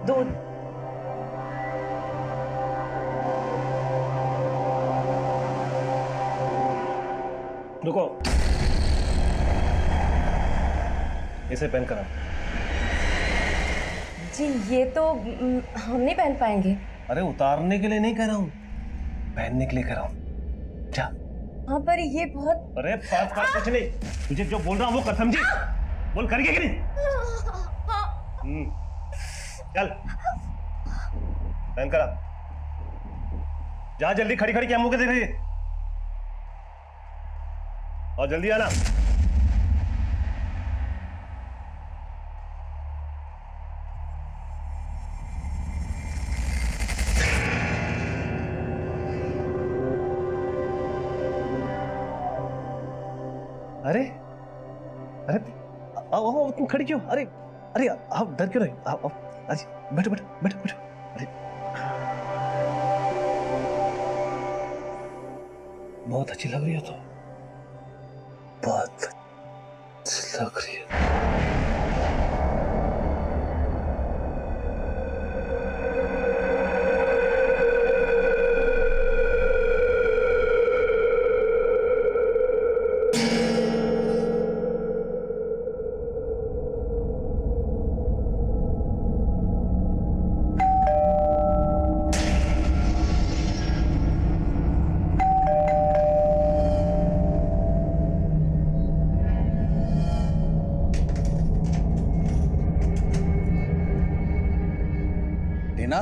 दूध। रुको, इसे पहन कर आओ। जी ये तो हम नहीं पहन पाएंगे। अरे उतारने के लिए नहीं कह रहा हूँ, पहनने के लिए कह रहा हूँ। जा। हाँ पर ये बहुत। अरे पाप का कुछ नहीं, तुझे जो बोल रहा हूँ वो कर, समझी? बोल करेंगे कि नहीं? चल पहन कर आ। जा जल्दी, खड़ी खड़ी क्या मुंह के देख रही है? और जल्दी आना। अरे अरे आओ आओ, तुम खड़ी क्यों? अरे अरे आप डर क्यों रहे? आओ आओ, बैठो बैठो बैठो बैठो। अरे बहुत अच्छी लग रही हो तुम, बहुत अच्छी लग रही है। टीना,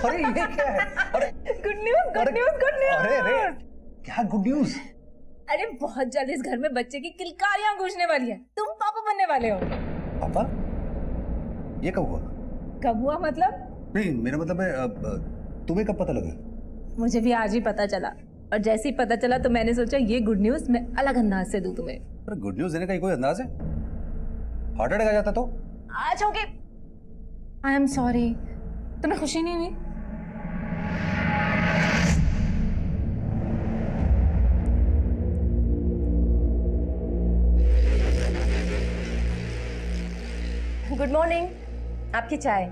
अरे ये क्या है? अरे good news good news good news. अरे अरे क्या गुड न्यूज? अरे बहुत जल्द इस घर में बच्चे की किलकारियां गूंजने वाली है। तुम पापा बनने वाले हो। पापा? ये कब हुआ? कब हुआ मतलब? नहीं मेरा मतलब है तुम्हें कब पता लगा? मुझे भी आज ही पता चला, और जैसे ही पता चला तो मैंने सोचा ये गुड न्यूज मैं अलग अंदाज से दूं तुम्हें। अरे गुड न्यूज देने का कोई अंदाज है? हार्ट अटैक आ जाता तो? आज होगे। आई एम सॉरी, तुम्हें खुशी नहीं हुई? गुड मॉर्निंग, आपकी चाय।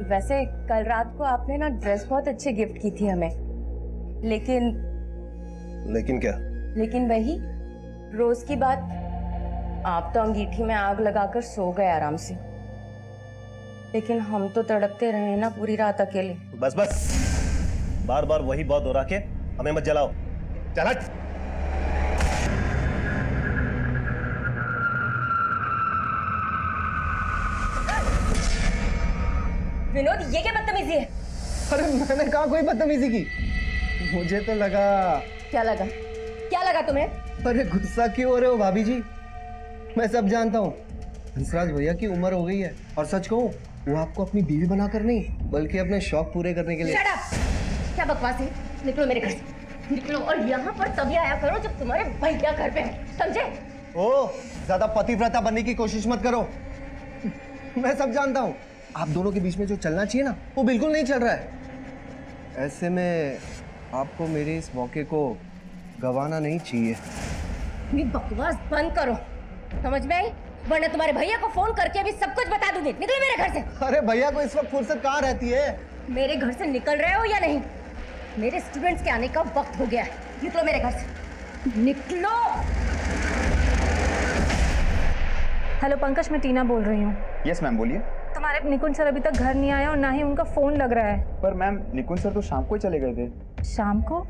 वैसे कल रात को आपने ना ड्रेस बहुत अच्छी गिफ्ट की थी हमें, लेकिन क्या? लेकिन वही रोज की बात, आप तो अंगीठी में आग लगाकर सो गए आराम से, लेकिन हम तो तड़पते रहे ना पूरी रात अकेले। बस बस, बार बार वही बात दोहरा के हमें मत जलाओ। चल हट। विनोद, ये क्या बदतमीजी है? अरे मैंने कहा कोई बदतमीजी की? मुझे तो लगा। क्या लगा? क्या लगा तुम्हें? अरे गुस्सा क्यों हो रहे हो भाभी जी? मैं सब जानता हूँ, हंसराज भैया की उम्र हो गई है, और सच कहूँ वो आपको अपनी बीवी बनाकर नहीं बल्कि अपने शौक पूरे करने के लिए। Shut up! क्या बकवास है? निकलो मेरे घर से, निकलो। और यहाँ पर तभी आया करो जब तुम्हारे भैया घर पे हो, समझे? ओ, ज्यादा पतिव्रता बनने की कोशिश मत करो। मैं सब जानता हूँ, आप दोनों के बीच में जो चलना चाहिए ना वो बिल्कुल नहीं चल रहा है। ऐसे में आपको मेरे इस मौके को गंवाना नहीं चाहिए। ये बकवास बंद करो, समझ में आई? वरना तुम्हारे भैया को फोन करके अभी सब कुछ बता दूंगी। निकलो मेरे घर से। अरे भैया को इस वक्त फुर्सत कहाँ रहती है? मेरे घर से निकल रहे हो या नहीं? मेरे स्टूडेंट्स के आने का वक्त हो गया है। निकलो मेरे घर से, निकलो। हेलो पंकज, मैं टीना बोल रही हूँ। यस मैम, बोलिए। तुम्हारे निकुंज सर अभी तक घर नहीं आए और ना ही उनका फोन लग रहा है। पर मैम निकुंज सर तो शाम को ही चले गए थे। शाम को?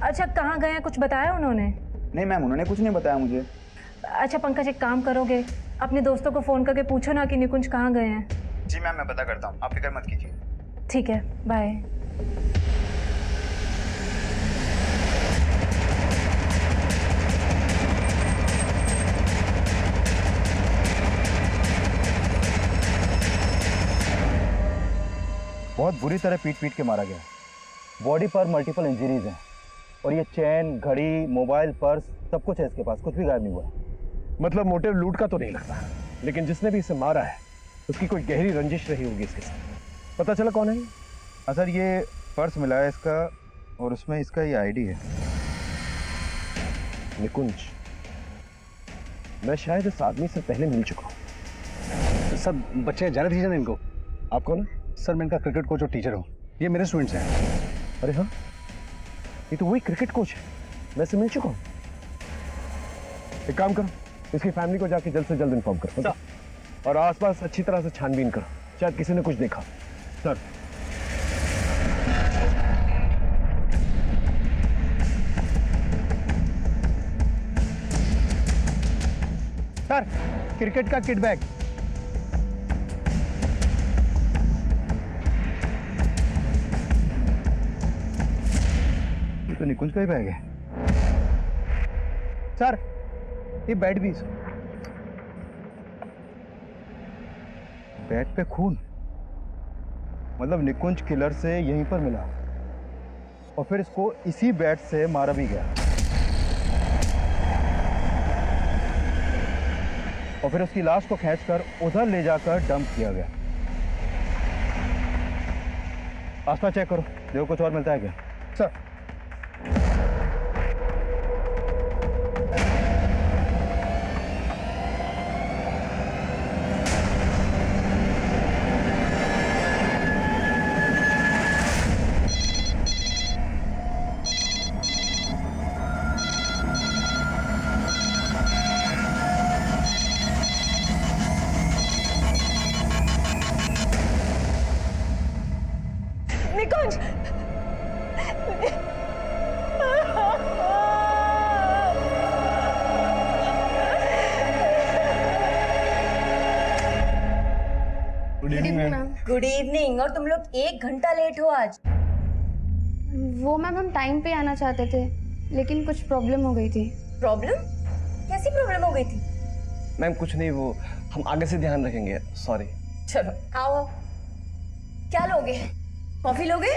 अच्छा, कहाँ गए हैं, कुछ बताया उन्होंने? नहीं मैम, उन्होंने कुछ नहीं बताया मुझे। अच्छा पंकज, एक काम करोगे, अपने दोस्तों को फोन करके पूछो ना कि निकुंज कहाँ गए हैं। जी मैम, मैं पता करता हूँ, आप फिक्र मत कीजिए। ठीक है, बाय। बहुत बुरी तरह पीट पीट के मारा गया। बॉडी पर मल्टीपल इंजरीज हैं, और ये चैन, घड़ी, मोबाइल, पर्स सब कुछ है इसके पास, कुछ भी गायब नहीं हुआ है। मतलब मोटिव लूट का तो नहीं लगता, लेकिन जिसने भी इसे मारा है उसकी कोई गहरी रंजिश रही होगी इसके साथ। पता चला कौन है ये? हाँ सर, ये पर्स मिला है इसका और उसमें इसका ये आईडी है। निकुंज, मैं शायद इस आदमी से पहले मिल चुका हूँ। सर बच्चे जाने दीजिए ना इनको। आप कौन है? सर मैं इनका क्रिकेट कोच और टीचर हूँ, ये मेरे स्टूडेंट्स हैं। अरे हाँ, ये तो वही क्रिकेट कोच है, मैं इससे मिल चुका हूँ। एक काम करो, इसकी फैमिली को जाके जल्द से जल्द इन्फॉर्म करो और आसपास अच्छी तरह से छानबीन करो, शायद किसी ने कुछ देखा। सर सर क्रिकेट का किट बैग। ये तो निकुंज का ही बैग है। सर ये बैट भी। बैट पे खून, मतलब निकुंज किलर से यहीं पर मिला और फिर इसको इसी बैट से मारा भी गया और फिर उसकी लाश को खींचकर उधर ले जाकर डंप किया गया। आसपास चेक करो, देखो कुछ और मिलता है क्या। Sir Nikunj, good evening ma'am. Good evening. और तुम लोग 1 घंटा लेट हो आज। वो मैम हम टाइम पे आना चाहते थे लेकिन कुछ प्रॉब्लम हो गई थी। प्रॉब्लम? कैसी प्रॉब्लम हो गई थी? मैम कुछ नहीं, वो हम आगे से ध्यान रखेंगे, सॉरी। चलो आओ। क्या लोगे? कॉफी लोगे?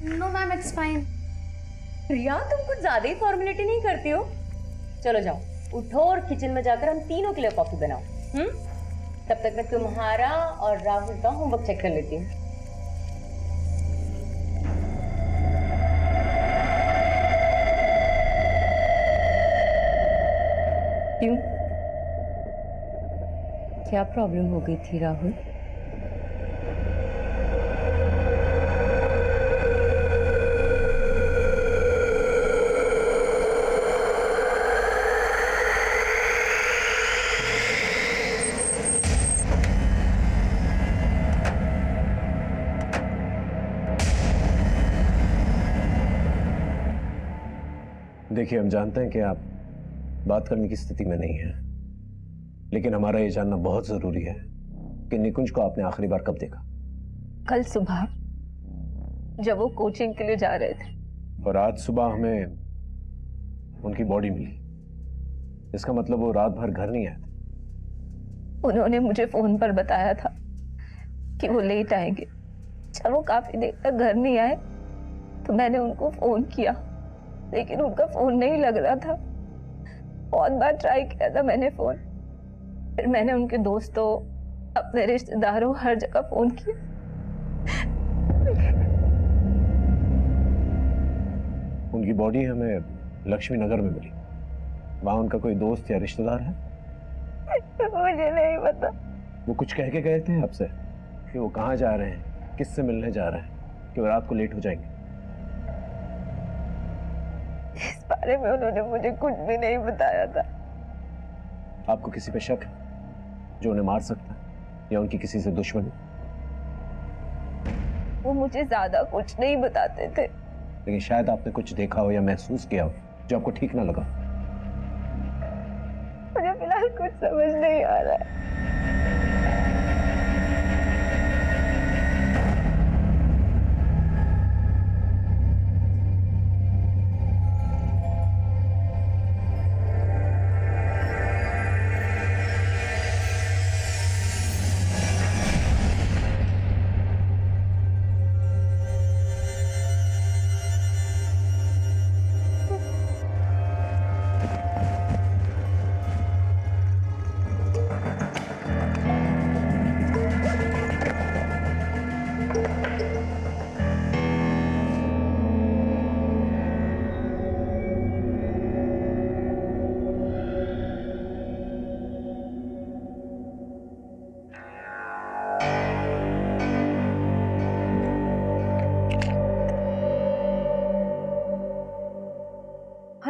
No ma'am it's fine. Riya, तुम कुछ ज्यादा ही फॉर्मेलिटी नहीं करती हो। चलो जाओ, उठो और किचन में जाकर हम तीनों के लिए कॉफी बनाओ। तब तक मैं तुम्हारा और राहुल का होमवर्क चेक कर लेती हूँ। क्यों? क्या प्रॉब्लम हो गई थी राहुल? देखिए, हम जानते हैं कि आप बात करने की स्थिति में नहीं है, लेकिन हमारा ये जानना बहुत जरूरी है कि निकुंज को आपने आखिरी बार कब देखा? कल सुबह जब वो कोचिंग के लिए जा रहे थे। और आज सुबह हमें उनकी बॉडी मिली, इसका मतलब वो रात भर घर नहीं आए थे। उन्होंने मुझे फोन पर बताया था कि वो लेट आएंगे। जब वो काफी देर तक घर नहीं आए तो मैंने उनको फोन किया, लेकिन उनका फोन नहीं लग रहा था। बहुत बार ट्राई किया था मैंने फोन, फिर मैंने उनके दोस्तों, अपने रिश्तेदारों, हर जगह फोन किया। उनकी बॉडी हमें लक्ष्मी नगर में मिली। वहां उनका कोई दोस्त या रिश्तेदार है? मुझे नहीं पता। वो कुछ कह के गए थे आपसे कि वो कहाँ जा रहे हैं, किससे मिलने जा रहे हैं, कि वो रात को लेट हो जाएंगे? इस बारे में उन्होंने मुझे कुछ भी नहीं बताया था। आपको किसी पे शक है जो उन्हें मार सकता है या उनकी किसी से दुश्मनी? वो मुझे ज्यादा कुछ नहीं बताते थे। लेकिन शायद आपने कुछ देखा हो या महसूस किया हो जो आपको ठीक ना लगा। मुझे फिलहाल कुछ समझ नहीं आ रहा है।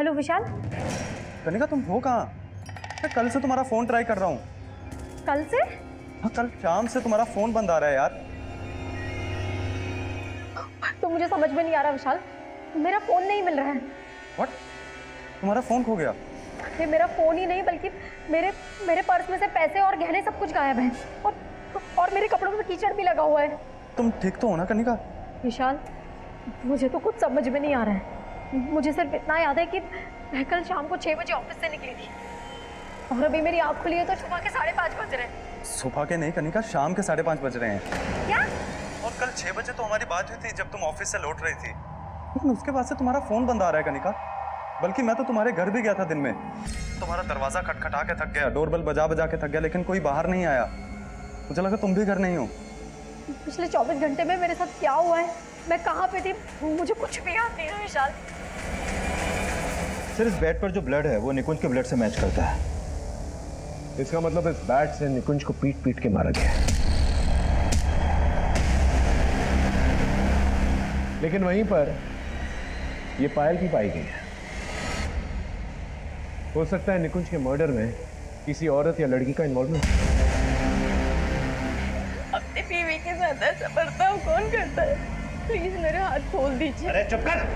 हेलो विशाल, कनिका तुम हो कहाँ? मैं कल से तुम्हारा फोन ट्राई कर रहा हूँ। कल से? हाँ, कल शाम से तुम्हारा फोन बंद आ रहा है यार। तो मुझे समझ में नहीं आ रहा विशाल, मेरा फोन नहीं मिल रहा है। व्हाट? तुम्हारा फोन खो गया? ये मेरा फोन ही नहीं बल्कि मेरे पर्स में से पैसे और गहने सब कुछ गायब हैं और मेरे कपड़ों में कीचड़ भी लगा हुआ है। तुम ठीक तो हो ना कनिका? विशाल, मुझे तो कुछ समझ में नहीं आ रहा है। मुझे सिर्फ इतना याद है कि मैं कल शाम को 6 बजे ऑफिस से निकली थी और अभी मेरी आँख खुली है तो सुबह के 5:30 बज रहे हैं। सुबह के नहीं कनिका, शाम के 5:30 बज रहे हैं। क्या? और कल 6 बजे तो हमारी बात हुई थी जब तुम ऑफिस से लौट रही थी, लेकिन उसके बाद से तुम्हारा फोन बंद आ रहा है कनिका। बल्कि मैं तो तुम्हारे घर भी गया था दिन में, तुम्हारा दरवाजा खटखटा के थक गया, डोरबेल बजा बजा के थक गया, लेकिन कोई बाहर नहीं आया। मुझे लगा तुम भी घर नहीं हो। पिछले 24 घंटे में मेरे साथ क्या हुआ है, मैं कहाँ पे थी, मुझे कुछ भी याद नहीं है विशाल। सर, इस बेड पर जो ब्लड है वो निकुंज के ब्लड से मैच करता है। इसका मतलब इस बैट से निकुंज को पीट पीट के मारा गया है। लेकिन वहीं पर ये पायल भी पाई गई है। हो सकता है निकुंज के मर्डर में किसी औरत या लड़की का इन्वॉल्वमेंट। अपनी बीवी के साथ ऐसा बर्ताव कौन करता है? प्लीज मेरे हाथ खोल दीजिए। अरे चुप कर!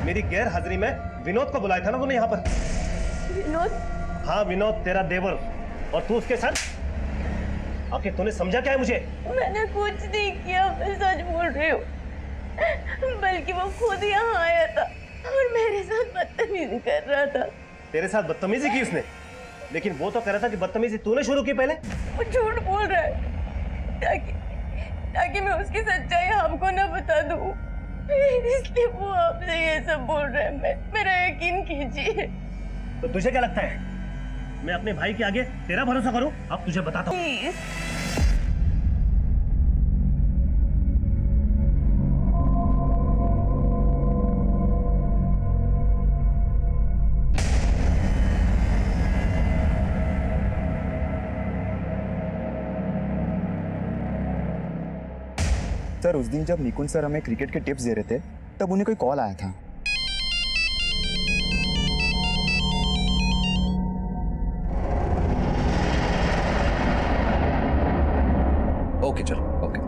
मेरी गैर हाजिरी में विनोद को बुलाया था ना तूने यहाँ पर? विनोद? हाँ, विनोद तेरा देवर, और तू उसके साथ आखिर तूने समझा क्या है मुझे? मैंने कुछ नहीं किया, मैं सच बोल रही हूँ। बल्कि वो खुद यहाँ आया था और मेरे साथ बदतमीजी कर रहा था। तेरे साथ बदतमीजी की उसने? लेकिन वो तो कह रहा था कि बदतमीजी तूने शुरू की पहले। वो झूठ बोल रहा है ताकि मैं उसकी सच्चाई आपको ना बता दूं, इसलिए वो आपसे ये सब बोल रहा है। मेरा यकीन कीजिए। तो तुझे क्या लगता है मैं अपने भाई के आगे तेरा भरोसा करूं? अब तुझे बताता हूं। प्लीज। सर, उस दिन जब निकुंज सर हमें क्रिकेट के टिप्स दे रहे थे तब उन्हें कोई कॉल आया था। ओके चलो, ओके।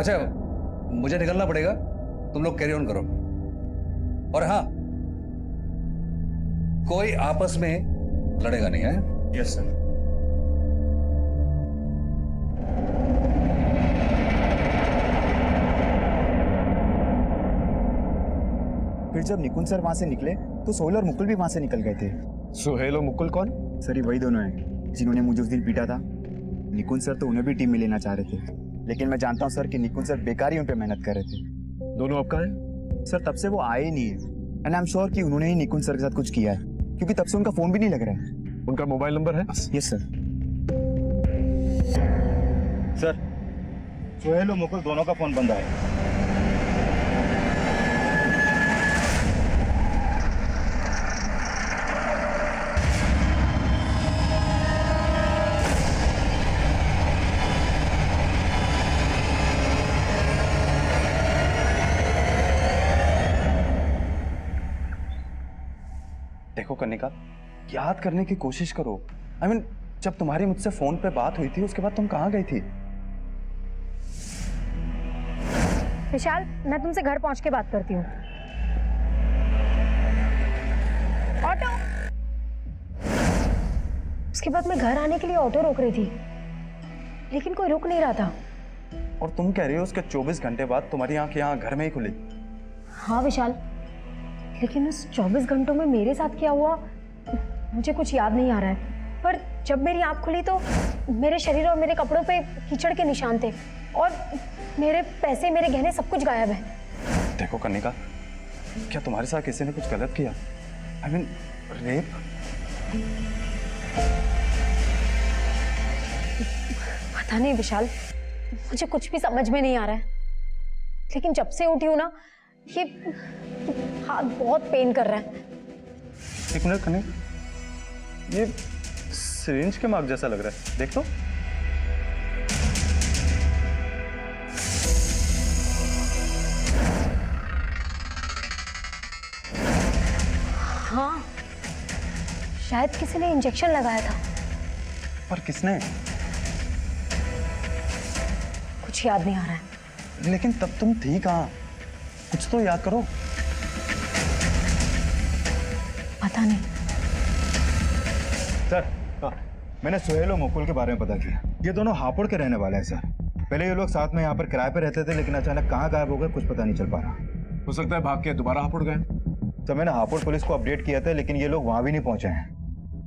अच्छा, मुझे निकलना पड़ेगा, तुम लोग कैरी ऑन करो। और हाँ, कोई आपस में लड़ेगा नहीं है? Yes sir. फिर जब निकुंज सर वहां से निकले तो सोहेल और मुकुल भी वहां से निकल गए थे। सुहेल और मुकुल कौन? सर, ये वही दोनों हैं जिन्होंने मुझे उस दिन पीटा था। निकुंज सर तो उन्हें भी टीम में लेना चाह रहे थे, लेकिन मैं जानता हूँ सर कि निकुंज सर बेकार ही उन पे मेहनत कर रहे थे। दोनों अब कहाँ हैं? सर, तब से वो आए ही नहीं है, एंड आई एम श्योर कि उन्होंने ही निकुंज सर के साथ कुछ किया है, क्योंकि तब से उनका फोन भी नहीं लग रहा है। उनका मोबाइल नंबर है? Yes sir. सर, सुहेल और मुकुल दोनों का फोन बंद है। देखो कनिका, याद करने की कोशिश करो। I mean, जब तुम्हारी मुझसे फोन पे बात हुई थी उसके बाद तुम कहाँ गई थी? विशाल, मैं तुमसे घर पहुंच के बात करती हूँ। ऑटो। उसके बाद मैं घर आने के लिए ऑटो रोक रही थी, लेकिन कोई रुक नहीं रहा था। और तुम कह रही हो उसके 24 घंटे बाद तुम्हारी आंख यहाँ घर में ही खुली? हाँ विशाल, लेकिन उस 24 घंटों में मेरे साथ क्या हुआ मुझे कुछ याद नहीं आ रहा है। पर जब मेरी आंख खुली तो मेरे शरीर और मेरे कपड़ों पे कीचड़ के निशान थे और मेरे पैसे, मेरे गहने सब कुछ गायब है। देखो कनिका, क्या तुम्हारे साथ किसी ने कुछ गलत किया? I mean, rape? पता नहीं विशाल, मुझे कुछ भी समझ में नहीं आ रहा है। लेकिन जब से उठी हूँ ना, ये हाथ बहुत पेन कर रहा है। एक मिनट कनिका, ये सिरिंज के मार्क जैसा लग रहा है, देख तो। शायद किसी ने इंजेक्शन लगाया था। पर किसने? कुछ याद नहीं आ रहा है। लेकिन तब तुम थी कहाँ? कुछ तो याद करो। पता नहीं। सर हाँ, मैंने सुहेल और मुकुल के बारे में पता किया। ये दोनों हापुड़ के रहने वाले हैं सर। पहले ये लोग साथ में यहाँ पर किराए पे रहते थे, लेकिन अचानक कहाँ गायब हो गए कुछ पता नहीं चल पा रहा। हो सकता है भाग के दोबारा हापुड़ गए। तो मैंने हापुड़ पुलिस को अपडेट किया था, लेकिन ये लोग वहाँ भी नहीं पहुंचे हैं।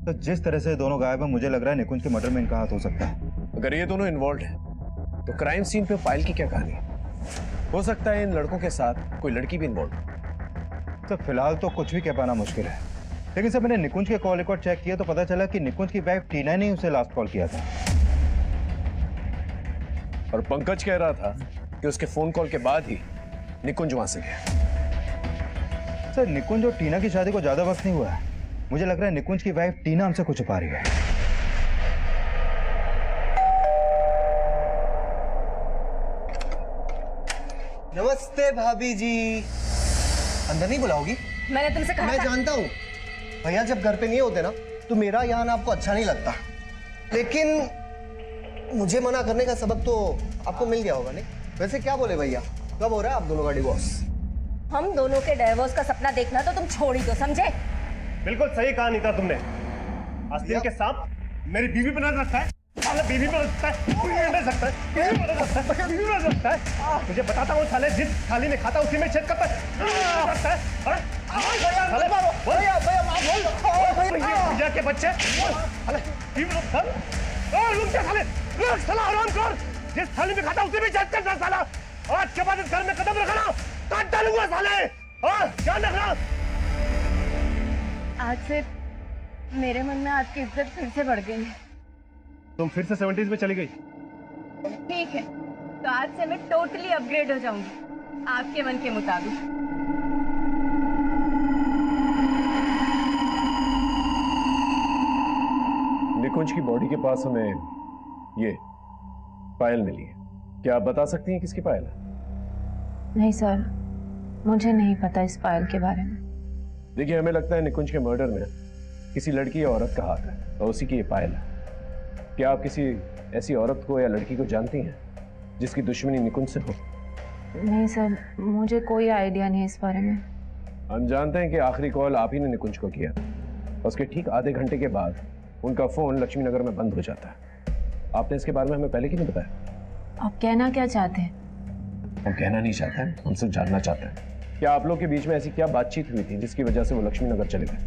तो जिस तरह से ये दोनों गायब हैं, मुझे लग रहा है निकुंज के मर्डर में इनका हाथ हो सकता है। अगर ये दोनों इन्वॉल्व हैं, तो क्राइम सीन पे पायल की क्या कहानी है? हो सकता है इन लड़कों के साथ कोई लड़की भी इन्वॉल्व है। तो फिलहाल तो कुछ भी कह पाना मुश्किल है, लेकिन सर मैंने निकुंज के कॉल रिकॉर्ड चेक किया तो पता चला कि निकुंज की वाइफ टीना ने उसे लास्ट कॉल किया था। और पंकज कह रहा था कि उसके फोन कॉल के बाद ही निकुंज वहां से गया। सर निकुंज और टीना की शादी को ज्यादा वक्त नहीं हुआ है। मुझे लग रहा है निकुंज की वाइफ टीना हमसे कुछ छुपा रही है। नमस्ते भाभी जी। अंदर नहीं बुलाओगी? मैंने तुमसे कहा मैं था। जानता हूँ भैया जब घर पे नहीं होते ना तो मेरा यहाँ आना आपको अच्छा नहीं लगता, लेकिन मुझे मना करने का सबक तो आपको मिल गया होगा नहीं? वैसे क्या बोले भैया, कब हो रहा है आप दोनों का डिवोर्स? हम दोनों के डाइवोर्स का सपना देखना तो तुम छोड़ ही दो, समझे? बिल्कुल सही कहा नीता तुमने। आस्तीन के साथ मेरी बीवी बना रखा है। साले बीवी बना सकता है, बीवी बना सकता है, बीवी बना सकता है, बीवी बना सकता है। तुझे बताता हूँ साले, जिस थाली में खाता उसी में छेद करता है। भैया के बच्चे जिस थाली में खाता उसी में छेद करता साला। आज के बाद इस घर में कदम रखना काट डालूंगा साले। ध्यान रखना। आज से मेरे मन में आपकी इज्जत फिर से बढ़ गई है। तुम फिर से 70s में चली गई। ठीक है, तो आज से मैं टोटली अपग्रेड हो जाऊंगी आपके मन के मुताबिक। निकुंज की बॉडी के पास हमें ये पायल मिली है। क्या आप बता सकती हैं किसकी पायल है? नहीं सर, मुझे नहीं पता इस पायल के बारे में। देखिए, हमें लगता है निकुंज के मर्डर में किसी लड़की या औरत का हाथ है और उसी की ये पायल है। क्या आप किसी ऐसी औरत को या लड़की को जानती हैं जिसकी दुश्मनी निकुंज से हो? नहीं सर, मुझे कोई आइडिया नहीं है इस बारे में। हम जानते हैं कि आखिरी कॉल आप ही ने निकुंज को किया था। उसके ठीक आधे घंटे के बाद उनका फोन लक्ष्मी नगर में बंद हो जाता है। आपने इसके बारे में हमें पहले क्यों नहीं बताया? आप कहना क्या चाहते हैं? हम कहना नहीं चाहते हैं, हम सिर्फ जानना चाहते हैं। क्या आप लोग के बीच में ऐसी क्या बातचीत हुई थी जिसकी वजह से वो लक्ष्मी नगर चले गए?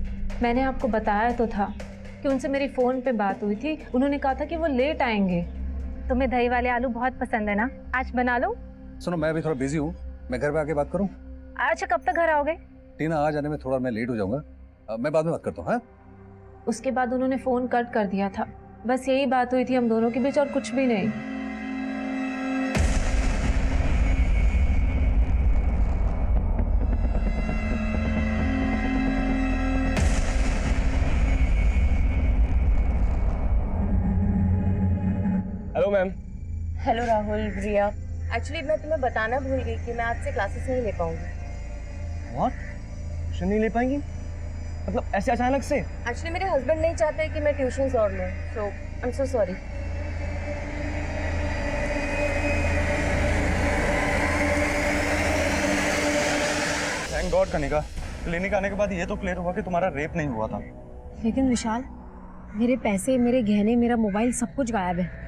मैंने आपको बताया तो था कि उनसे मेरी फ़ोन पे बात हुई थी। उन्होंने कहा था कि वो लेट आएंगे। तुम्हें दही वाले आलू बहुत पसंद है ना, आज बना लो। सुनो, मैं अभी थोड़ा बिजी हूँ, मैं घर पे आके बात करूँ? अच्छा, कब तक घर आओगे? टीना आ जाने में थोड़ा मैं लेट हो जाऊंगा, मैं बाद में बात करता हूँ। उसके बाद उन्होंने फ़ोन कट कर दिया था। बस यही बात हुई थी हम दोनों के बीच और कुछ भी नहीं। Hello ma'am. हेलो राहुल, रिया। एक्चुअली मैं तुम्हें बताना भूल गई कि मैं आज से क्लासेस नहीं ले पाऊंगी। व्हाट? ट्यूशन नहीं ले पाएंगी? मतलब ऐसे अचानक से? एक्चुअली मेरे हस्बैंड नहीं चाहते कि मैं ट्यूशंस और लूं, so I am so sorry. Thank God Kanika, clinic आने के बाद ये तो क्लियर हुआ कि तुम्हारा रेप नहीं हुआ था। लेकिन विशाल, मेरे पैसे, मेरे गहने, मेरा मोबाइल सब कुछ गायब है।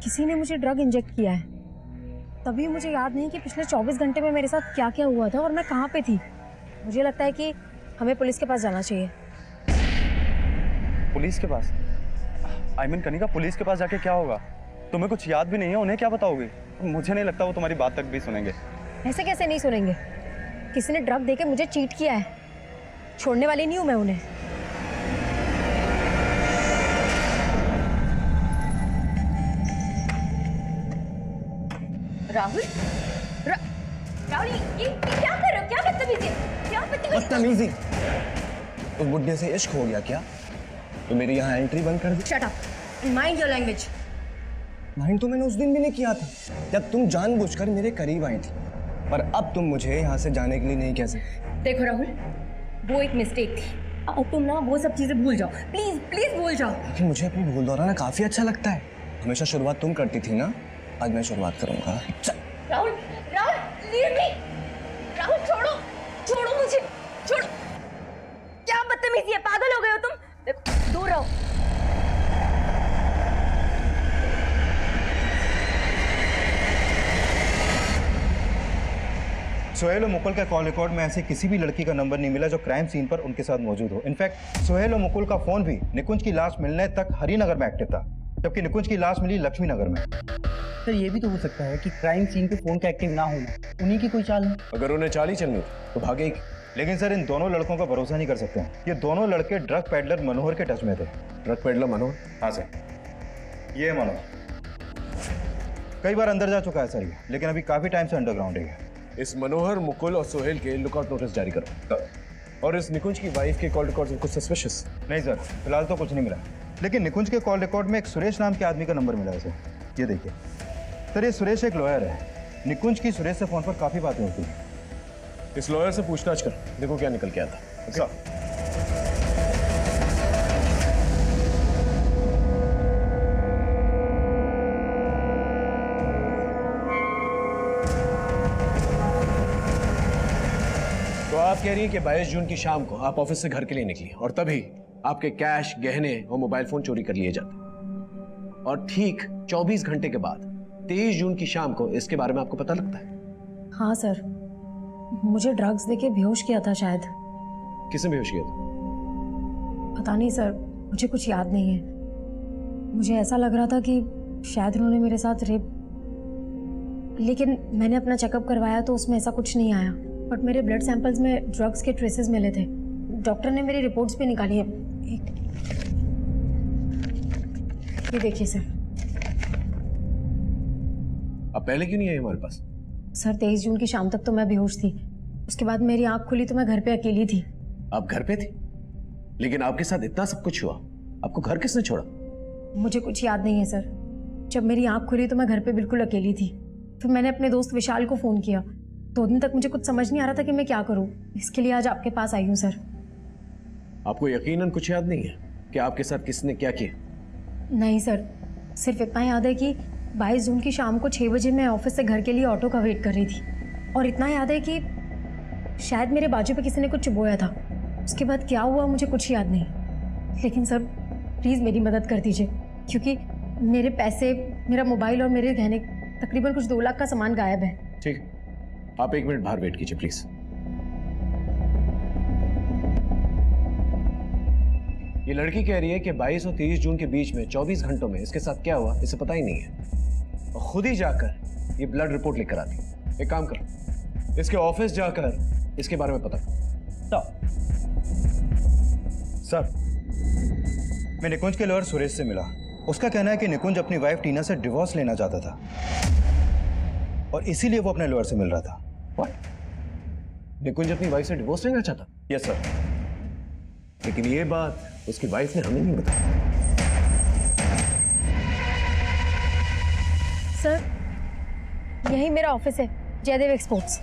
किसी ने मुझे ड्रग इंजेक्ट किया है। तभी मुझे याद नहीं कि पिछले 24 घंटे में मेरे साथ क्या क्या हुआ था और मैं कहाँ पे थी। मुझे लगता है कि हमें पुलिस के पास जाना चाहिए। पुलिस के पास? आई मीन कनिका, पुलिस के पास जाके क्या होगा? तुम्हें कुछ याद भी नहीं है, उन्हें क्या बताओगे? मुझे नहीं लगता वो तुम्हारी बात तक भी सुनेंगे। ऐसे कैसे नहीं सुनेंगे? किसी ने ड्रग देके मुझे चीट किया है, छोड़ने वाली नहीं हूँ मैं उन्हें। राहुल, राहुल, ये क्या कर रहे हो? क्या बदतमीजी? क्या बदतमीजी? उस बुड्ढे से इश्क हो गया क्या? तो मेरी यहाँ एंट्री बंद कर दी। Shut up, mind your language. Mind तो मैंने उस दिन भी नहीं किया था जब तुम जानबूझकर मेरे करीब आई थी, पर अब तुम मुझे यहाँ से जाने के लिए नहीं कह सकते। देखो राहुल, वो एक मिस्टेक थी। तुम ना वो सब चीजें भूल जाओ, प्लीज प्लीज भूल जाओ। लेकिन मुझे अपनी भूल दोहराना काफी अच्छा लगता है। हमेशा शुरुआत तुम करती थी ना, आज मैं शुरुआत करूंगा। Rahul, Rahul, leave me. राहुल छोड़ो, छोड़ो मुझे, छोड़ो। क्या बदतमीजी है, पागल हो गए हो तुम? देखो, दूर रहो। सोहेल और मुकुल का कॉल रिकॉर्ड में ऐसी किसी भी लड़की का नंबर नहीं मिला जो क्राइम सीन पर उनके साथ मौजूद हो। इनफैक्ट सोहेल और मुकुल का फोन भी निकुंज की लाश मिलने तक हरिनगर में एक्टिव था, जबकि निकुंज की लाश मिली लक्ष्मी नगर में। सर ये भी तो हो सकता है कि क्राइम सीन पे फोन का एक्टिव ना होना उन्हीं की कोई चाल है। अगर उन्हें चाल ही चलनी तो भागे ही। लेकिन सर इन दोनों लड़कों का भरोसा नहीं कर सकते। ये दोनों लड़के ड्रग पेडलर मनोहर के टच में थे। ट्रक पेडलर मनोहर? हाँ सर, ये है मनोहर। कई बार अंदर जा चुका है सर ये, लेकिन अभी काफी टाइम से अंडरग्राउंड है। इस मनोहर, मुकुल और सोहेल के लुकआउट नोटिस जारी करो। और इस निकुंज की वाइफ के कॉल रिकॉर्ड्स में कुछ सस्पिशियस? नहीं सर, फिलहाल तो कुछ नहीं मिला। लेकिन निकुंज के कॉल रिकॉर्ड में एक सुरेश नाम के आदमी का नंबर मिला है सर। ये देखिए सर, ये सुरेश एक लॉयर है। निकुंज की सुरेश से फोन पर काफी बातें होती हैं। इस लॉयर से पूछताछ कर, देखो क्या निकल के आता। सर तो आप कह रही हैं कि 22 जून की शाम को आप ऑफिस से घर के लिए निकली और तभी आपके कैश, गहने और मोबाइल फोन चोरी कर लिए जाते, और ठीक 24 घंटे के बाद 23 जून की शाम को इसके बारे में आपको पता लगता है। हाँ सर, मुझे ड्रग्स देके बेहोश किया था शायद। किसने बेहोश किया था? पता नहीं सर, मुझे कुछ याद नहीं है। मुझे ऐसा लग रहा था कि शायद उन्होंने मेरे साथ रेप, लेकिन मैंने अपना चेकअप करवाया तो उसमें ऐसा कुछ नहीं आया। बट मेरे ब्लड सैंपल्स में ड्रग्स के ट्रेसेस मिले थे। डॉक्टर ने मेरी रिपोर्ट्स भी निकाली है। ये देखिए सर। अब पहले क्यों नहीं आई हमारे पास? सर 23 जून की शाम तक तो मैं बेहोश थी। उसके बाद मेरी आंख खुली तो मैं घर पे अकेली थी। आप घर पे थी, लेकिन आपके साथ इतना सब कुछ हुआ, आपको घर किसने छोड़ा? मुझे कुछ याद नहीं है सर। जब मेरी आंख खुली तो मैं घर पे बिल्कुल अकेली थी। फिर मैंने अपने दोस्त विशाल को फ़ोन किया। 2 दिन तक मुझे कुछ समझ नहीं आ रहा था कि मैं क्या करूं। इसके लिए आज आपके पास आई हूं सर। आपको यकीनन कुछ याद नहीं है कि आपके साथ किसने क्या किया? नहीं सर, सिर्फ इतना याद है कि 22 जून की शाम को 6 बजे मैं ऑफिस से घर के लिए ऑटो का वेट कर रही थी, और इतना याद है कि शायद मेरे बाजू पे किसी ने कुछ चुभोया था। उसके बाद क्या हुआ मुझे कुछ याद नहीं। लेकिन सर प्लीज़ मेरी मदद कर दीजिए, क्योंकि मेरे पैसे, मेरा मोबाइल और मेरे गहने, तकरीबन कुछ 2 लाख का सामान गायब है। ठीक है, आप 1 मिनट बाहर वेट कीजिए प्लीज। ये लड़की कह रही है कि 22 और 23 जून के बीच में 24 घंटों में इसके साथ क्या हुआ इसे पता ही नहीं है, और खुद ही जाकर ये ब्लड रिपोर्ट लेकर आती। एक काम कर, इसके ऑफिस जाकर इसके बारे में पता कर। सर, मैं निकुंज के लॉयर सुरेश से मिला। उसका कहना है कि निकुंज अपनी वाइफ टीना से डिवोर्स लेना चाहता था और इसीलिए वो अपने लॉयर से मिल रहा था। निकुंज अपनी वाइफ से डिवोर्स लेना चाहता? Yes sir. लेकिन ये बात उसकी वाइफ ने हमें नहीं बताई। सर यही मेरा ऑफिस है, जयदेव एक्सपोर्ट्स।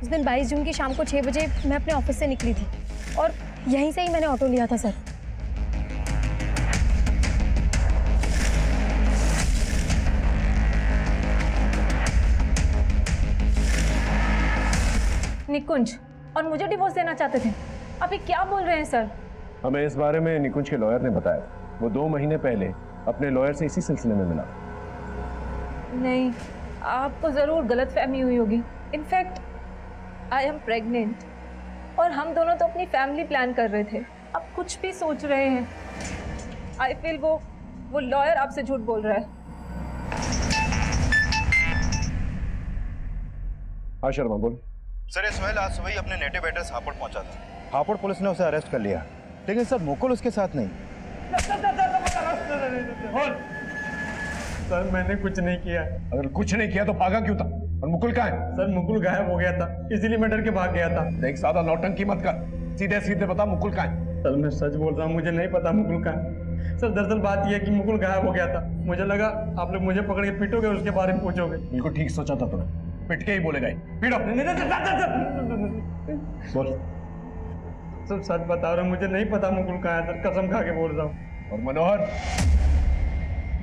उस दिन 22 जून की शाम को 6 बजे मैं अपने ऑफिस से निकली थी और यहीं से ही मैंने ऑटो लिया था सर। निकुंज और मुझे डिवोर्स देना चाहते थे? आप ये क्या बोल रहे हैं सर? हमें इस बारे में निकुंज के लॉयर ने बताया। वो 2 महीने पहले अपने लॉयर से इसी सिलसिले में मिला। नहीं, आपको जरूर गलतफहमी हुई होगी। इनफैक्ट आई एम प्रेग्नेंट और हम दोनों तो अपनी फैमिली प्लान कर रहे थे। आप कुछ भी सोच रहे हैं। आई फील वो लॉयर आपसे झूठ बोल रहा है। हाँ शर्मा बोल। सर, ये सोहेल आज सुबह ही अपने नेटिव एड्रेस हापुड़ पहुंचा था। हापुड़ पुलिस ने उसे अरेस्ट कर लिया, लेकिन सर मुकुल उसके साथ नहीं। सर मैंने कुछ नहीं किया। अगर कुछ नहीं किया तो भागा क्यों था? और मुकुल कहाँ है? सर मुकुल गायब हो गया था, इसीलिए मैं डर के भाग गया था। देख, ज्यादा नौटंकी मत कर, सीधे सीधे बता मुकुल कहाँ है? सर मैं सच बोल रहा हूँ, मुझे नहीं पता मुकुल कहाँ है। सर दरअसल बात यह है कि मुकुल गायब हो गया था। मुझे लगा आप लोग मुझे पकड़ के पीटोगे और उसके बारे में पूछोगे। बिल्कुल ठीक सोचा था तूने, पिट के ही बोलेगा। पीटो। बोल। सर सच बता रहा हूँ, मुझे नहीं पता मुकुल कहाँ है सर, कसम खा के बोल रहा हूँ। और मनोहर,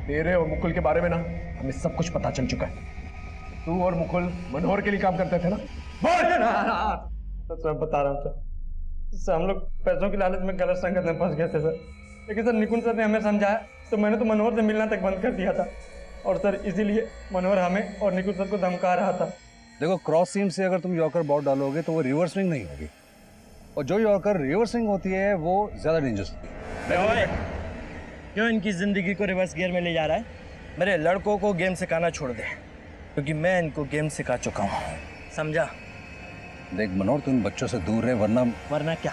तेरे और मुकुल के बारे में ना हमें सब कुछ पता चल चुका है। तू और मुकुल मनोहर के लिए काम करते थे ना? सर बता रहा हूँ सर, हम लोग पैसों की लालच में गलत संगत में फंस गए थे सर। लेकिन सर निकुंज सर ने हमें समझाया तो मैंने तो मनोहर से मिलना तक बंद कर दिया था, और सर इसीलिए मनोहर हमें और निकुंज सर को धमका रहा था। देखो, क्रॉस सीम से अगर तुम यॉर्कर बॉल डालोगे तो वो रिवर्स स्विंग नहीं होगी, और जो यॉर्कर रिवर्स स्विंग होती है वो ज्यादा डेंजरस होती है। क्यों इनकी जिंदगी को रिवर्स गियर में ले जा रहा है? मेरे लड़कों को गेम सिखाना छोड़ दे, क्योंकि मैं इनको गेम सिखा चुका हूँ, समझा? देख मनोहर, तुम बच्चों से दूर रहे, वरना क्या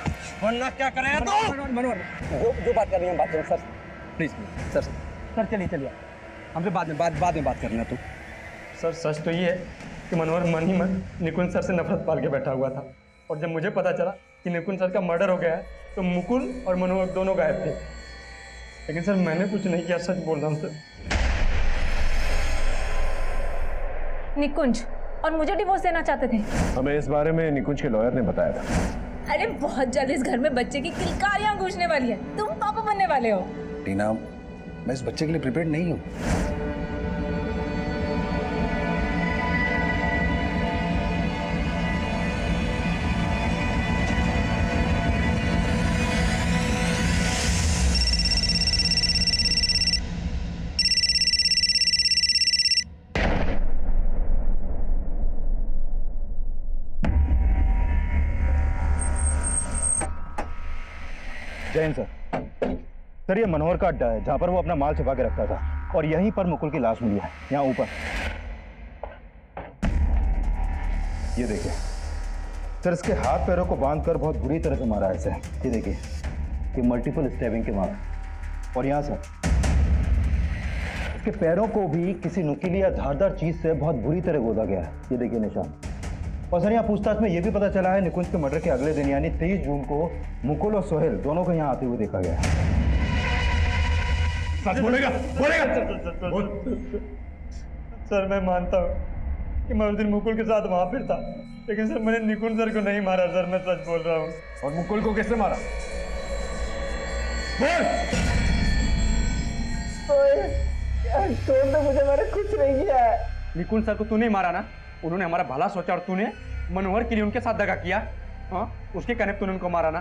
करेगा तो? मनोहर, जो बात कर रही है बात करें सर, प्लीज सर चलिए हमसे बाद में बात करना। तू सर सच तो ये है कि मनोहर मन ही मन निकुंज सर से नफरत पाल के बैठा हुआ था, और जब मुझे पता चला कि निकुंज सर का मर्डर हो गया है तो मुकुल और मनोहर दोनों गायब थे। लेकिन सर मैंने कुछ नहीं किया, सच बोल रहा हूँ सर। निकुंज और मुझे डिवोर्स देना चाहते थे। हमें इस बारे में निकुंज के लॉयर ने बताया था। अरे बहुत जल्द इस घर में बच्चे की किलकारियां गूंजने वाली है, तुम पापा बनने वाले हो। टीना, मैं इस बच्चे के लिए प्रिपेयर्ड नहीं हूँ। जैन सर, ये मनोहर का अड्डा है जहाँ पर वो अपना माल छुपा के रखता था, और यहीं पर मुकुल की लाश मिली है, यहाँ ऊपर। ये देखिए सर, इसके हाथ पैरों को बांधकर बहुत बुरी तरह से मारा है इसे। ये देखिए, ये मल्टीपल स्टैबिंग के मार्क, और यहाँ सर इसके पैरों को भी किसी नुकीली या धारदार चीज से बहुत बुरी तरह गोदा गया है। ये देखिए निशान। और सर यहाँ पूछताछ में यह भी पता चला है निकुंज के मर्डर के अगले दिन यानी 23 जून को मुकुल और सोहेल दोनों को यहाँ आते हुए देखा गया है। सच बोलेगा? सर मैं मानता हूँ कि मैं उस दिन मुकुल के साथ वहां पर था, लेकिन सर मैंने निकुंज सर को नहीं मारा सर, मैं सच बोल रहा हूँ। और मुकुल को किसने मारा? मुझे मैंने कुछ नहीं किया है। निकुंज सर को तूने मारा ना? उन्होंने हमारा भला सोचा और तूने मनोहर के लिए उनके साथ दगा किया। हाँ, उसके कहने पे तूने उनको मारा ना?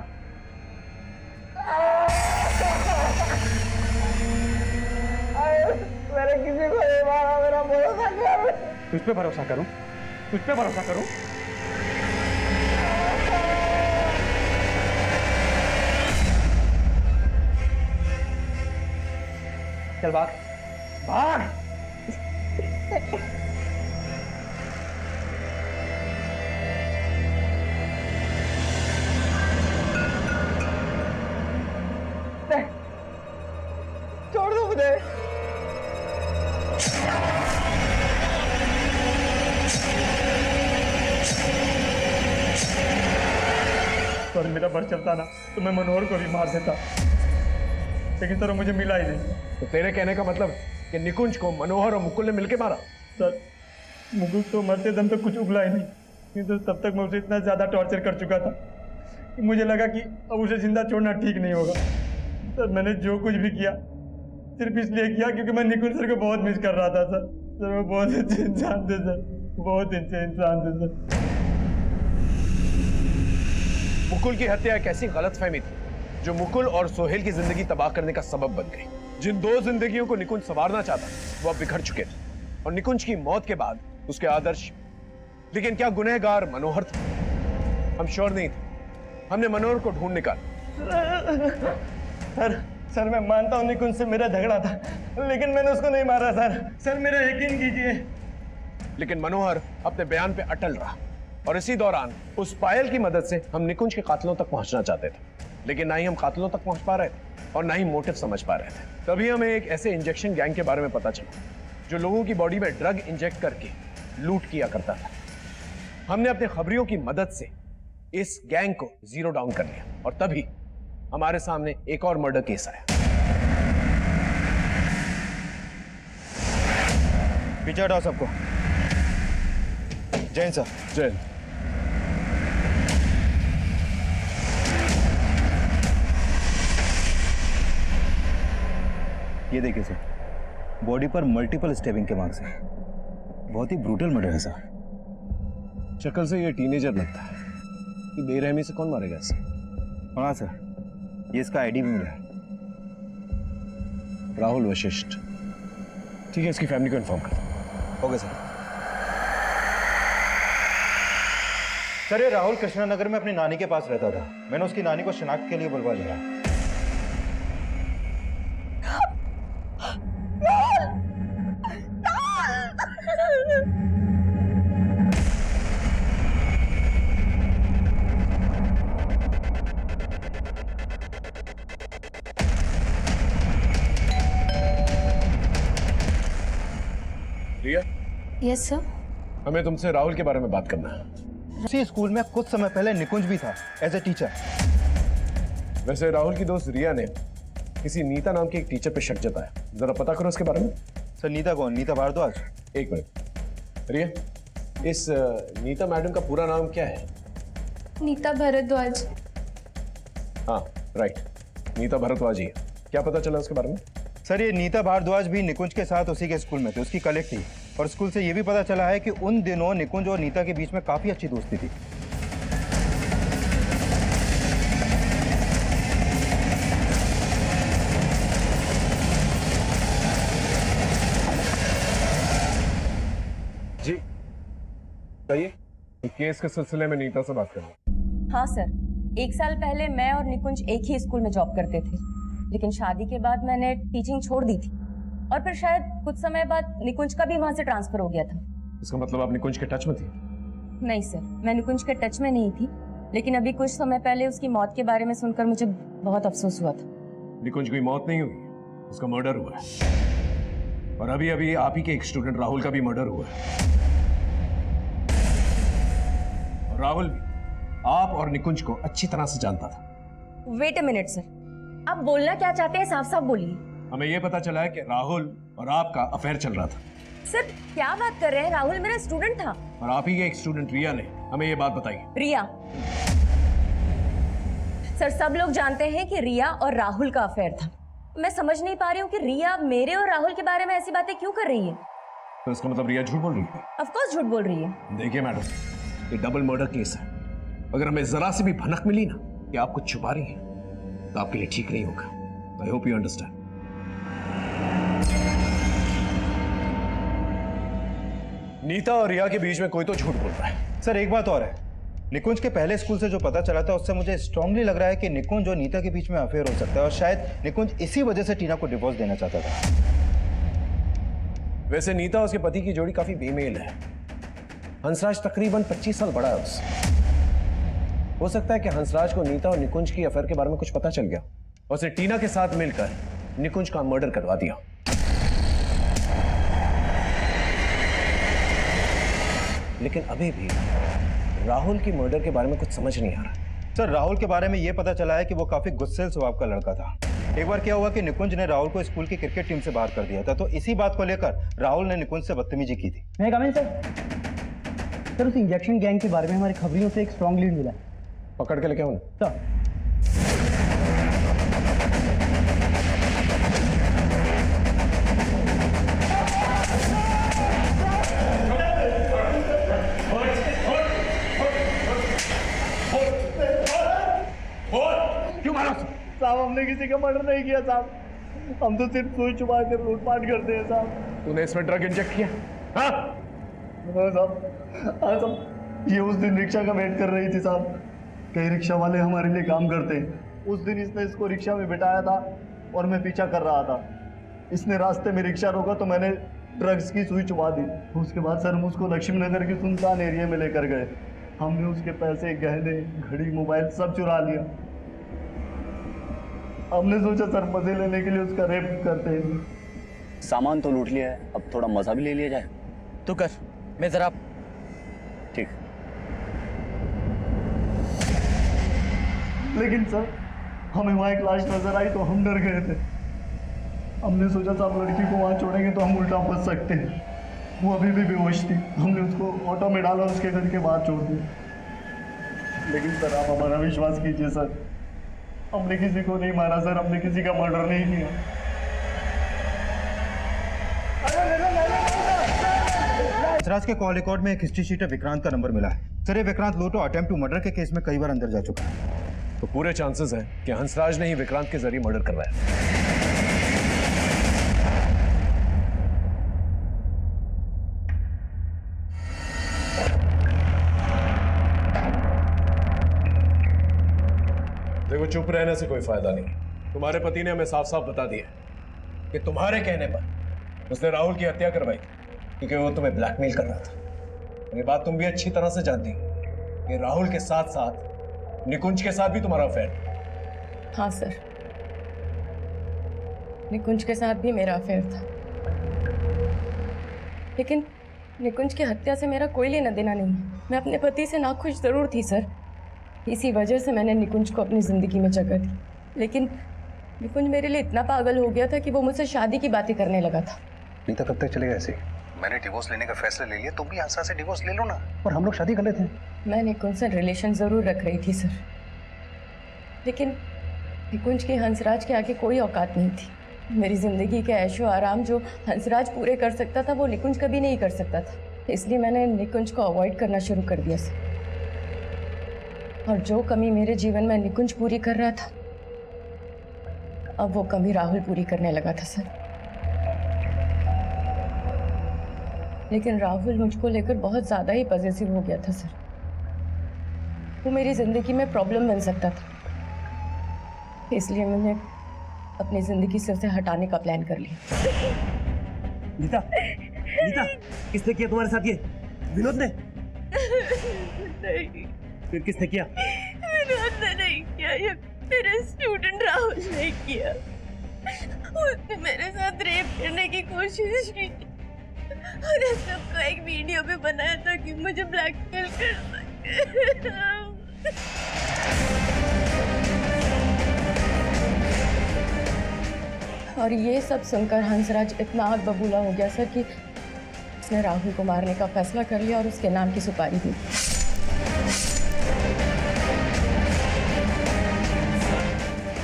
मैंने किसी को नहीं मारा, मेरा भरोसा कर। तुझ पे भरोसा करूं? तुझ पे भरोसा करूं? चल भाग भाग। छोड़ दो मुझे। सर मेरा बस चलता ना तो मैं मनोहर को भी मार देता, लेकिन सर मुझे मिला ही नहीं। तो तेरे कहने का मतलब कि निकुंज को मनोहर और मुकुल ने मिलकर मारा? सर मुकुल तो मरते दम तक कुछ उगला ही नहीं, लेकिन तब तक मैं उसे इतना ज़्यादा टॉर्चर कर चुका था कि मुझे लगा कि अब उसे जिंदा छोड़ना ठीक नहीं होगा। सर मैंने जो कुछ भी किया सिर्फ इसलिए किया क्योंकि मैं निकुंज सर को बहुत मिस कर रहा था। सर वो बहुत अच्छे इंसान थे सर, बहुत अच्छे इंसान थे सर। मुकुल की हत्या एक ऐसी गलतफहमी थी जो मुकुल और सोहेल की जिंदगी तबाह करने का सबब बन गई। जिन दो जिंदगियों को निकुंज संवारना चाहता वो अब बिखर चुके थे, और निकुंज की मौत के बाद उसके आदर्श। लेकिन क्या गुनहगार मनोहर था? हम श्योर नहीं थे। हमने मनोहर को ढूंढ निकाला। सर मैं मानता हूँ निकुंज से मेरा झगड़ा था, लेकिन मैंने उसको नहीं मारा सर मेरा यकीन कीजिए। लेकिन मनोहर अपने बयान पे अटल रहा, और इसी दौरान उस पायल की मदद से हम निकुंज के कातिलों तक पहुंचना चाहते थे, लेकिन ना ही हम कातिलों तक पहुंच पा रहे थे और ना ही मोटिव समझ पा रहे थे। तभी हमें एक ऐसे इंजेक्शन गैंग के बारे में पता चला जो लोगों की बॉडी में ड्रग इंजेक्ट करके लूट किया करता था। हमने अपने खबरियों की मदद से इस गैंग को जीरो डाउन कर लिया, और तभी हमारे सामने एक और मर्डर केस आया। पीछे हटाओ सबको। जैन सर। जैन। ये देखिए सर, बॉडी पर मल्टीपल स्टेबिंग के मार्क्स हैं। बहुत ही ब्रूटल मर्डर है सर। शक्ल से ये टीनेजर लगता है कि बेरहमी से कौन मारेगा इसे? हाँ सर, ये इसका आईडी भी मिला है। राहुल वशिष्ठ। ठीक है, इसकी फैमिली को इन्फॉर्म कर दो। Okay sir. सर, ये राहुल कृष्णानगर में अपनी नानी के पास रहता था। मैंने उसकी नानी को शिनाख्त के लिए बुलवा लिया। रिया, यस सर। हमें तुमसे राहुल के बारे में बात करना है। उसी स्कूल में कुछ समय पहले निकुंज भी था एज ए टीचर। वैसे राहुल की दोस्त रिया ने किसी नीता नाम की एक टीचर पे शक जताया। जरा पता करो उसके बारे में। सर, नीता कौन? नीता भारद्वाज? एक मिनट रिया, इस नीता मैडम का पूरा नाम क्या है? नीता भारद्वाज। हाँ राइट, नीता भारद्वाज ही है। क्या पता चला उसके बारे में? सर, ये नीता भारद्वाज भी निकुंज के साथ उसी के स्कूल में थे, उसकी कलीग थी। और स्कूल से ये भी पता चला है कि उन दिनों निकुंज और नीता के बीच में काफी अच्छी दोस्ती थी। जी कहिए, केस के सिलसिले में नीता से बात करना। हाँ सर, 1 साल पहले मैं और निकुंज एक ही स्कूल में जॉब करते थे, लेकिन शादी के बाद मैंने टीचिंग छोड़ दी थी और फिर शायद कुछ समय बाद निकुंज का भी वहां से ट्रांसफर हो गया था। इसका मतलब आप निकुंज के टच में थी? नहीं सर, मैं निकुंज के टच में नहीं थी, लेकिन अभी कुछ समय पहले उसकी मौत के बारे में सुनकर मुझे बहुत अफसोस हुआ था। निकुंज की मौत नहीं हुई, उसका मर्डर हुआ है। और अभी अभी आप ही के एक स्टूडेंट राहुल का भी मर्डर हुआ है। और राहुल भी आप और निकुंज को अच्छी तरह से जानता था। वेट अ मिनट सर, आप बोलना क्या चाहते हैं साफ साफ बोलिए। हमें यह पता चला है कि राहुल और आपका अफेयर चल रहा था। सर क्या बात कर रहे हैं, राहुल मेरा स्टूडेंट था। और आप ही के एक स्टूडेंट रिया ने हमें ये बात बताई। रिया? सर सब लोग जानते हैं कि रिया और राहुल का अफेयर था। मैं समझ नहीं पा रही हूँ कि रिया मेरे और राहुल के बारे में ऐसी बातें क्यों कर रही है। तो इसका मतलब रिया झूठ बोल रही है? ऑफ कोर्स झूठ बोल रही है। देखिए मैडम, ये डबल मर्डर केस है। अगर हमें जरा सी भी भनक मिली ना कि आप कुछ छुपा रही हैं, तो आपके लिए ठीक नहीं होगा। I hope you understand. Nita और रिया के बीच में कोई तो झूठ बोल रहा है। सर, एक बात और है, निकुंज के पहले स्कूल से जो पता चला था उससे मुझे स्ट्रांगली लग रहा है कि निकुंज और नीता के बीच में अफेयर हो सकता है और शायद निकुंज इसी वजह से टीना को डिवोर्स देना चाहता था। वैसे नीता और उसके पति की जोड़ी काफी बेमेल है। हंसराज तकरीबन 25 साल बड़ा है उससे। हो सकता है कि हंसराज को नीता और निकुंज की अफेयर के बारे में कुछ पता चल गया और उसे टीना के साथ मिलकर निकुंज का मर्डर करवा दिया। लेकिन अभी भी राहुल की मर्डर के बारे में कुछ समझ नहीं आ रहा। सर, राहुल के बारे में यह पता चला है कि वो काफी गुस्सेल स्वभाव का लड़का था। एक बार क्या हुआ कि निकुंज ने राहुल को स्कूल की क्रिकेट टीम से बाहर कर दिया था, तो इसी बात को लेकर राहुल ने निकुंज से बदतमीजी की थी। मैं कमेंट सर, उस इंजेक्शन गैंग के बारे में हमारी खबरियों से एक स्ट्रॉन्ग लीड मिला है। पकड़ के लेके आओ ना। सर, साहब हमने किसी का मर्डर नहीं किया साहब, हम तो सिर्फ सुई छुपा कर लूटपाट करते हैं साहब। तूने इसमें ड्रग इंजेक्ट किया? हाँ साहब, ये उस दिन रिक्शा का वेट कर रही थी साहब। कई रिक्शा वाले हमारे लिए काम करते हैं। उस दिन इसने इसको रिक्शा में बिठाया था और मैं पीछा कर रहा था। इसने रास्ते में रिक्शा रोका तो मैंने ड्रग्स की सुई छुपा दी। उसके बाद सर हम उसको लक्ष्मी नगर के सुनसान एरिया में लेकर गए। हमने उसके पैसे, गहने, घड़ी, मोबाइल सब चुरा लिया। हमने सोचा सर मजे लेने के लिए उसका रेप करते हैं। सामान तो लूट लिया है, अब थोड़ा मजा भी ले लिया जाए। तू कर, मैं जरा। ठीक। लेकिन सर हमें वहाँ एक लाश नजर आई तो हम डर गए थे। हमने सोचा था अब लड़की को वहाँ छोड़ेंगे तो हम उल्टा फंस सकते हैं। वो अभी भी बेहोश थी। हमने उसको ऑटो में डाला और उसके घर के बाहर छोड़ दिया। लेकिन सर आप हमारा विश्वास कीजिए सर, हमने किसी को नहीं मारा सर, हमने किसी का मर्डर नहीं किया। हंसराज के कॉल रिकॉर्ड में एक हिस्ट्री शीट है, विक्रांत का नंबर मिला है। सर, ये विक्रांत लोटो अटेम्प्ट टू मर्डर के केस में कई बार अंदर जा चुका है। तो पूरे चांसेस हैं कि हंसराज ने ही विक्रांत के जरिए मर्डर करवाया है। देखो, चुप रहने से कोई फायदा नहीं। तुम्हारे पति ने हमें साफ साफ बता दिया कि तुम्हारे कहने पर उसने राहुल की हत्या करवाई क्योंकि वो तुम्हें ब्लैकमेल कर रहा था। ये बात तुम भी अच्छी तरह से जानती हो कि राहुल के साथ साथ निकुंज के साथ भी तुम्हारा अफेयर था। हाँ सर, निकुंज के साथ भी मेरा अफेयर था, लेकिन निकुंज की हत्या से मेरा कोई लेना देना नहीं है। मैं अपने पति से नाखुश जरूर थी सर, इसी वजह से मैंने निकुंज को अपनी जिंदगी में जगह दी, लेकिन निकुंज मेरे लिए इतना पागल हो गया था कि वो मुझसे शादी की बातें करने लगा था। नीता कब तक चलेगा ऐसे? मैंने डिवोर्स लेने का फैसला ले लिया, तुम भी हंसा से डिवोर्स ले लो ना। और हम लोग शादी कर लेते हैं। मैं निकुंज से रिलेशन जरूर रख रही थी सर, लेकिन निकुंज की हंसराज के आगे कोई औकात नहीं थी। मेरी जिंदगी के ऐशो आराम जो हंसराज पूरे कर सकता था वो निकुंज कभी नहीं कर सकता था, इसलिए मैंने निकुंज को अवॉइड करना शुरू कर दिया सर। और जो कमी मेरे जीवन में निकुंज पूरी कर रहा था, अब वो कमी राहुल पूरी करने लगा था सर। लेकिन राहुल मुझको लेकर बहुत ज्यादा ही पॉजिटिव हो गया था सर। वो मेरी जिंदगी में प्रॉब्लम बन सकता था, इसलिए मैंने अपनी जिंदगी से उसे हटाने का प्लान कर लिया। नीता, नीता, किसने किया तुम्हारे साथ ये? विनोद ने? नहीं। फिर किसने किया? विनोद ने नहीं किया, ये मेरे स्टूडेंट राहुल ने किया। उसने मेरे साथ रेप करने की कोशिश की और इस सबको एक वीडियो में बनाया था कि मुझे ब्लैकमेल कर सके। और ये सब सुनकर हंसराज इतना आग बबूला हो गया सर कि उसने राहुल को मारने का फैसला कर लिया और उसके नाम की सुपारी दी।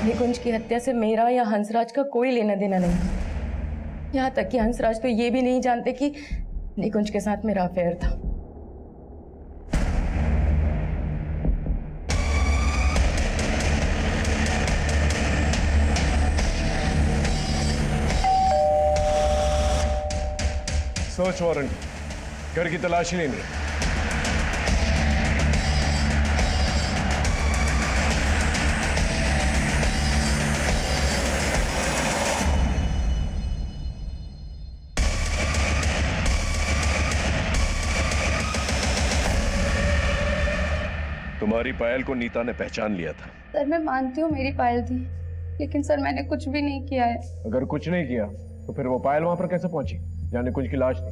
निकुंज की हत्या से मेरा या हंसराज का कोई लेना देना नहीं। यहाँ तक कि हंसराज तो ये भी नहीं जानते कि निकुंज के साथ मेरा अफेयर था। सर्च वारंट, घर की तलाशी लेनी है। तुम्हारी पायल को नीता ने पहचान लिया था। सर मैं मानती हूँ मेरी पायल थी, लेकिन सर मैंने कुछ भी नहीं किया है। अगर कुछ नहीं किया तो फिर वो पायल वहां पर कैसे पहुंची जहाँ निकुंज की लाश थी?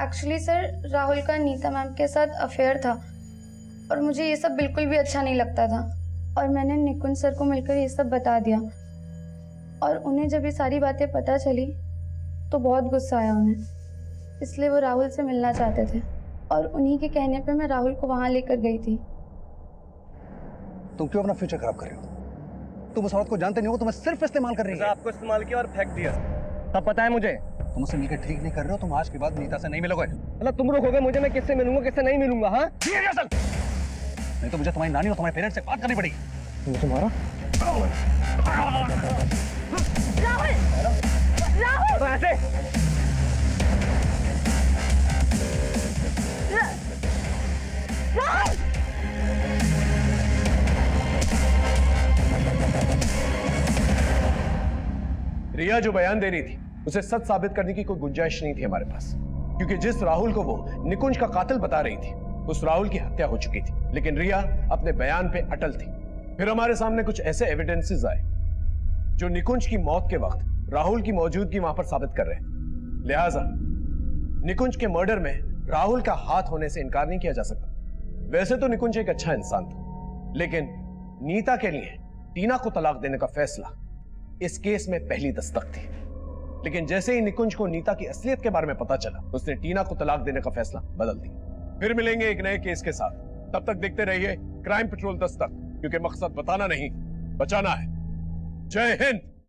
एक्चुअली सर राहुल का नीता मैम के साथ अफेयर था और मुझे ये सब बिल्कुल भी अच्छा नहीं लगता था, और मैंने निकुंज सर को मिलकर ये सब बता दिया और उन्हें जब ये सारी बातें पता चली तो बहुत गुस्सा आया उन्हें, इसलिए वो राहुल से मिलना चाहते थे और उन्हीं के कहने पे मैं राहुल को वहाँ लेकर गई थी। तुम क्यों अपना फ्यूचर खराब कर रहे हो? तुम उस औरत को जानते नहीं हो, तुम्हें सिर्फ इस्तेमाल कर रही है। आपको इस्तेमाल किया और फेंक दिया, सब पता है मुझे। तुम उससे मिलकर ठीक नहीं कर रहे हो, तुम आज के बाद नीता से नहीं मिलोगे। मतलब तुम रोकोगे मुझे, मैं किससे मिलूंगा किससे नहीं मिलूंगा? हाँ नहीं तो मुझे तुम्हारी नानी और तुम्हारे पेरेंट्स से बात करनी पड़ेगी। तुम्हारा राहुल ऐसे राहुल रिया जो बयान दे रही थी उसे सच साबित करने की कोई गुंजाइश नहीं थी हमारे पास, क्योंकि जिस राहुल को वो निकुंज का कातिल बता रही थी उस राहुल की हत्या हो चुकी थी, लेकिन रिया अपने बयान पे अटल थी। फिर हमारे सामने कुछ ऐसे एविडेंसेस आए जो निकुंज की मौत के वक्त राहुल की मौजूदगी वहां पर साबित कर रहे थे। लिहाजा निकुंज के मर्डर में राहुल का हाथ होने से इनकार नहीं किया जा सकता। वैसे तो निकुंज एक अच्छा इंसान था, लेकिन नीता के लिए टीना को तलाक देने का फैसला इस केस में पहली दस्तक थी। लेकिन जैसे ही निकुंज को नीता की असलियत के बारे में पता चला, उसने टीना को तलाक देने का फैसला बदल दिया। फिर मिलेंगे एक नए केस के साथ, तब तक देखते रहिए क्राइम पेट्रोल दस्तक, क्योंकि मकसद बताना नहीं बचाना है। जय हिंद।